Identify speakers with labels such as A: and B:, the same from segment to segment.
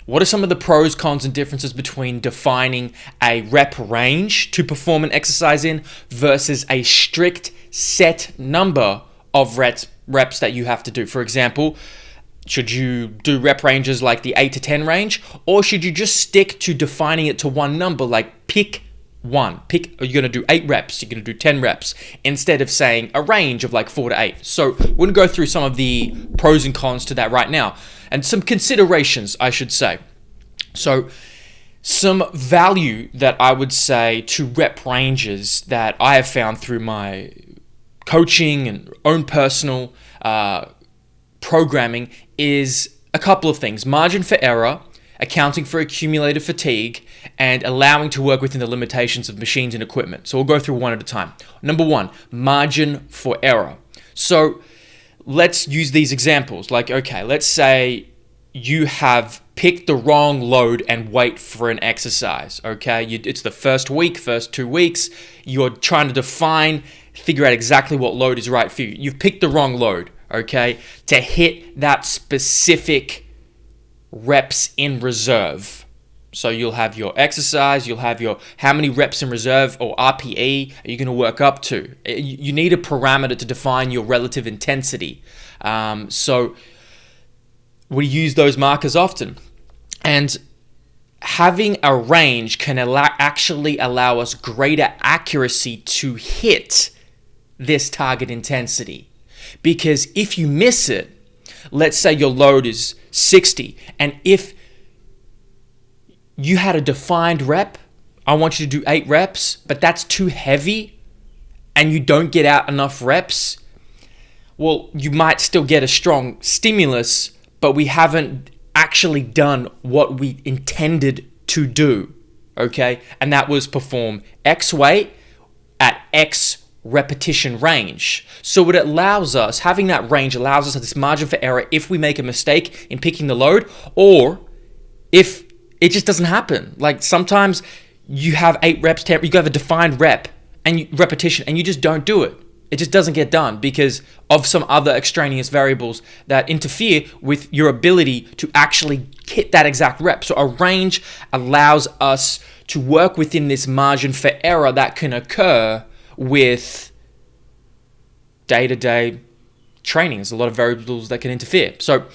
A: What are some of the pros, cons, and differences between defining a rep range to perform an exercise in versus a strict set number of reps that you have to do? For example, should you do rep ranges like the 8 to 10 range, or should you just stick to defining it to one number, like pick one? You're going to do 8 reps, you're going to do 10 reps, instead of saying a range of like 4 to 8. So we're going to go through some of the pros and cons to that right now, and some considerations, I should say. So some value that I would say to rep ranges that I have found through my coaching and own personal programming is a couple of things: margin for error, accounting for accumulated fatigue, and allowing to work within the limitations of machines and equipment. So we'll go through one at a time. Number one, margin for error. So let's use these examples. Like, okay, let's say you have picked the wrong load and weight for an exercise, okay? It's the first 2 weeks, you're trying to figure out exactly what load is right for you. You've picked the wrong load, okay, to hit that specific reps in reserve. So you'll have your exercise, you'll have your how many reps in reserve, or RPE, are you going to work up to? You need a parameter to define your relative intensity. So we use those markers often. And having a range can actually allow us greater accuracy to hit this target intensity. Because if you miss it, let's say your load is 60, and if you had a defined rep, I want you to do 8 reps, but that's too heavy, and you don't get out enough reps, well, you might still get a strong stimulus, but we haven't actually done what we intended to do, okay? And that was perform X weight at X repetition range. So what it allows us, having that range allows us this margin for error if we make a mistake in picking the load, or if it just doesn't happen. Like sometimes you have 8 reps, you have a defined rep and repetition, and you just don't do it. It just doesn't get done because of some other extraneous variables that interfere with your ability to actually hit that exact rep. So a range allows us to work within this margin for error that can occur with day-to-day training. There's a lot of variables that can interfere. So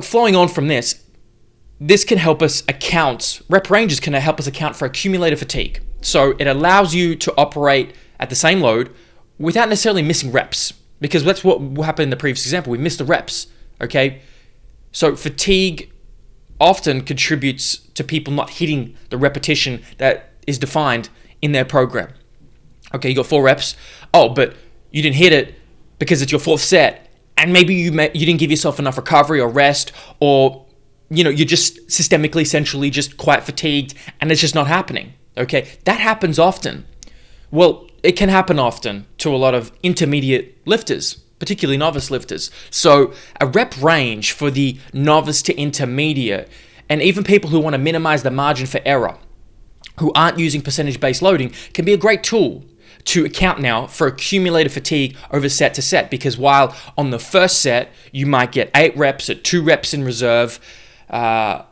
A: flowing on from this can help us rep ranges can help us account for accumulated fatigue. So it allows you to operate at the same load without necessarily missing reps, because that's what happened in the previous example. We missed the reps, okay? So fatigue often contributes to people not hitting the repetition that is defined in their program. Okay, you got 4 reps. Oh, but you didn't hit it because it's your 4th set, and maybe you didn't give yourself enough recovery or rest, or you're just systemically, centrally just quite fatigued, and it's just not happening. Okay, that happens often. Well, it can happen often to a lot of intermediate lifters, particularly novice lifters. So a rep range for the novice to intermediate, and even people who want to minimize the margin for error, who aren't using percentage-based loading, can be a great tool to account now for accumulated fatigue over set to set. Because while on the first set, you might get 8 reps at 2 reps in reserve, but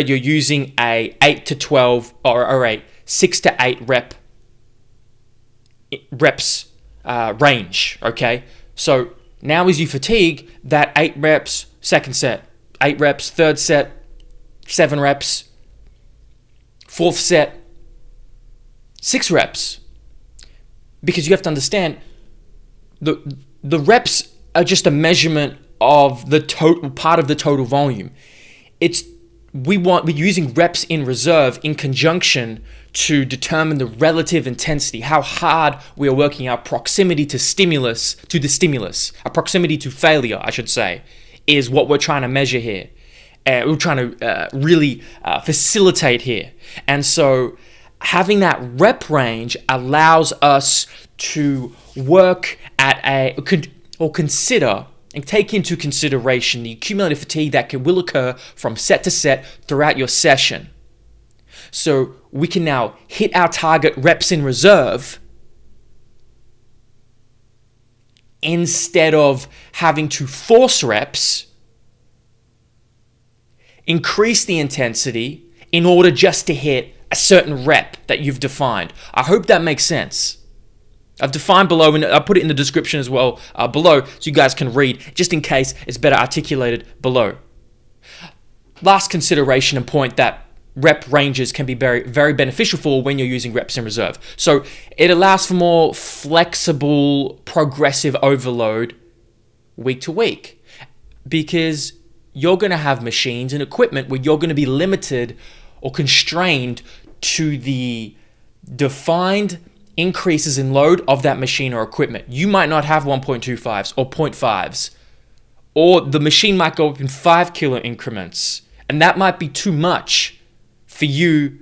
A: you're using a 8 to 12 or a 6 to 8 reps range, okay? So now as you fatigue, that 8 reps, second set, 8 reps, third set, 7 reps, 4th set, 6 reps. Because you have to understand, the reps are just a measurement of the total part of the total volume. We're using reps in reserve in conjunction to determine the relative intensity, how hard we are working, our proximity to the stimulus, our proximity to failure, I should say, is what we're trying to measure here. We're trying to really facilitate here. And so having that rep range allows us to work at consider and take into consideration the accumulated fatigue that will occur from set to set throughout your session. So we can now hit our target reps in reserve instead of having to force reps increase the intensity in order just to hit a certain rep that you've defined. I hope that makes sense. I've defined below, and I'll put it in the description as well below so you guys can read, just in case it's better articulated below. Last consideration and point that rep ranges can be very, very beneficial for when you're using reps in reserve. So it allows for more flexible, progressive overload week to week, because you're going to have machines and equipment where you're going to be limited or constrained to the defined increases in load of that machine or equipment. You might not have 1.25s or 0.5s, or the machine might go up in 5 kilo increments, and that might be too much for you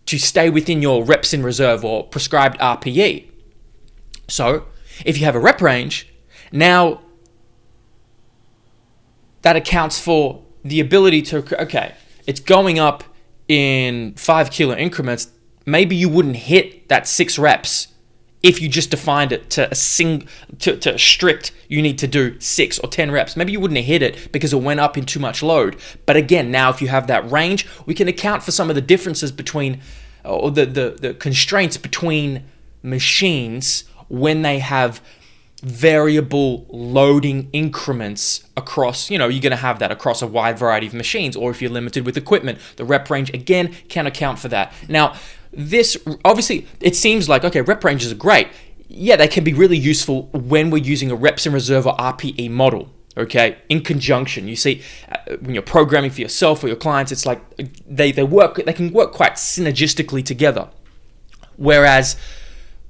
A: to stay within your reps in reserve or prescribed RPE. So if you have a rep range, now that accounts for the ability to, okay, it's going up in 5 kilo increments. Maybe you wouldn't hit that 6 reps if you just defined it to a strict, you need to do 6 or 10 reps. Maybe you wouldn't have hit it because it went up in too much load. But again, now if you have that range, we can account for some of the differences between, or the constraints between machines when they have variable loading increments across, you're going to have that across a wide variety of machines, or if you're limited with equipment, the rep range again can account for that. Now, this obviously, it seems like, okay, rep ranges are great. Yeah, they can be really useful when we're using a reps in reserve or RPE model, okay, in conjunction. You see, when you're programming for yourself or your clients, it's like they can work quite synergistically together. Whereas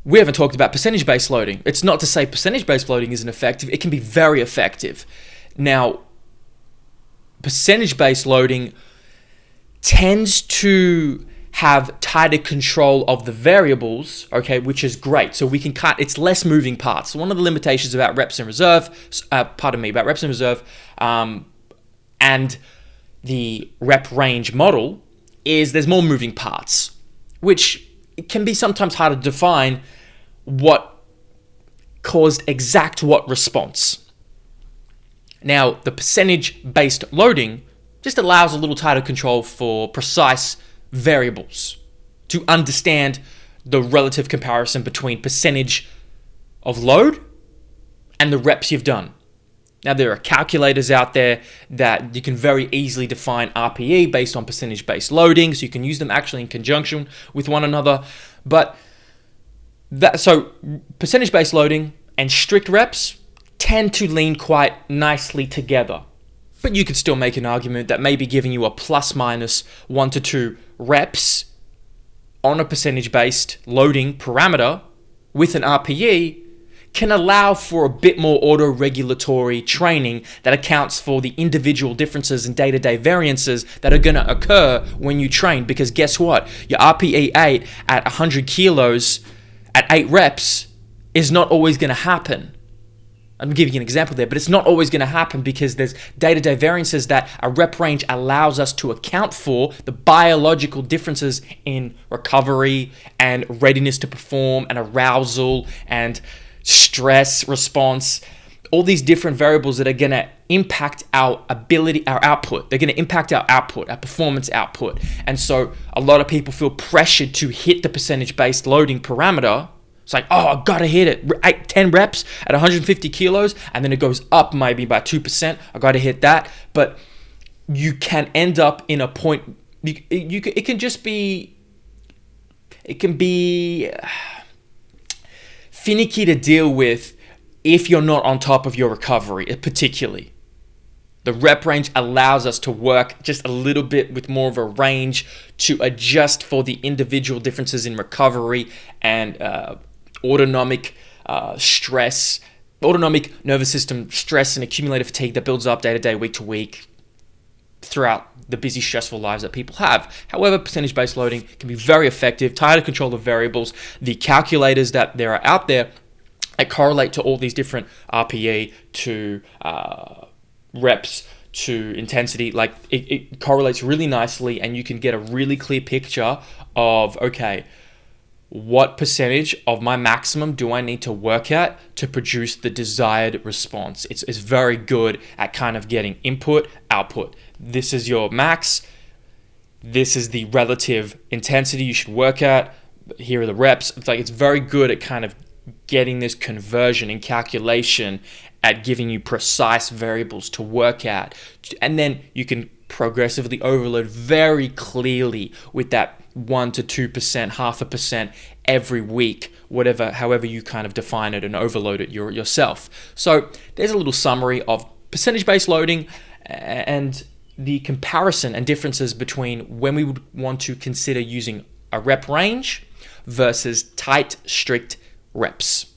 A: we haven't talked about percentage-based loading. It's not to say percentage-based loading isn't effective. It can be very effective. Now, percentage-based loading tends to have tighter control of the variables, okay, which is great. So we can cut, it's less moving parts. So one of the limitations about reps in reserve, and the rep range model is there's more moving parts, which it can be sometimes hard to define what caused exact what response. Now, the percentage-based loading just allows a little tighter control for precise variables to understand the relative comparison between percentage of load and the reps you've done. Now, there are calculators out there that you can very easily define RPE based on percentage-based loading, so you can use them actually in conjunction with one another. But so percentage-based loading and strict reps tend to lean quite nicely together. But you could still make an argument that maybe giving you a plus minus 1 to 2 reps on a percentage-based loading parameter with an RPE can allow for a bit more auto-regulatory training that accounts for the individual differences and day-to-day variances that are going to occur when you train. Because guess what? Your RPE 8 at 100 kilos at 8 reps is not always going to happen. I'm giving you an example there, but it's not always going to happen because there's day-to-day variances that a rep range allows us to account for, the biological differences in recovery and readiness to perform and arousal and stress response, all these different variables that are going to impact our ability, our output. They're going to impact our output, our performance output. And so a lot of people feel pressured to hit the percentage-based loading parameter. It's like, oh, I got to hit it. 10 reps at 150 kilos, and then it goes up maybe by 2%. I got to hit that. But you can end up in a point, it can be finicky to deal with if you're not on top of your recovery, particularly. The rep range allows us to work just a little bit with more of a range to adjust for the individual differences in recovery and autonomic stress, autonomic nervous system stress and accumulated fatigue that builds up day to day, week to week throughout the busy, stressful lives that people have. However, percentage-based loading can be very effective, tighter control of variables. The calculators that there are out there that correlate to all these different RPE to reps to intensity, like it correlates really nicely, and you can get a really clear picture of, okay, what percentage of my maximum do I need to work at to produce the desired response? It's very good at kind of getting input, output. this is your max, this is the relative intensity you should work at, here are the reps. It's very good at kind of getting this conversion and calculation at giving you precise variables to work at. And then you can progressively overload very clearly with that 1 to 2%, 0.5% every week, however you kind of define it and overload it yourself. So there's a little summary of percentage-based loading and the comparison and differences between when we would want to consider using a rep range versus tight, strict reps.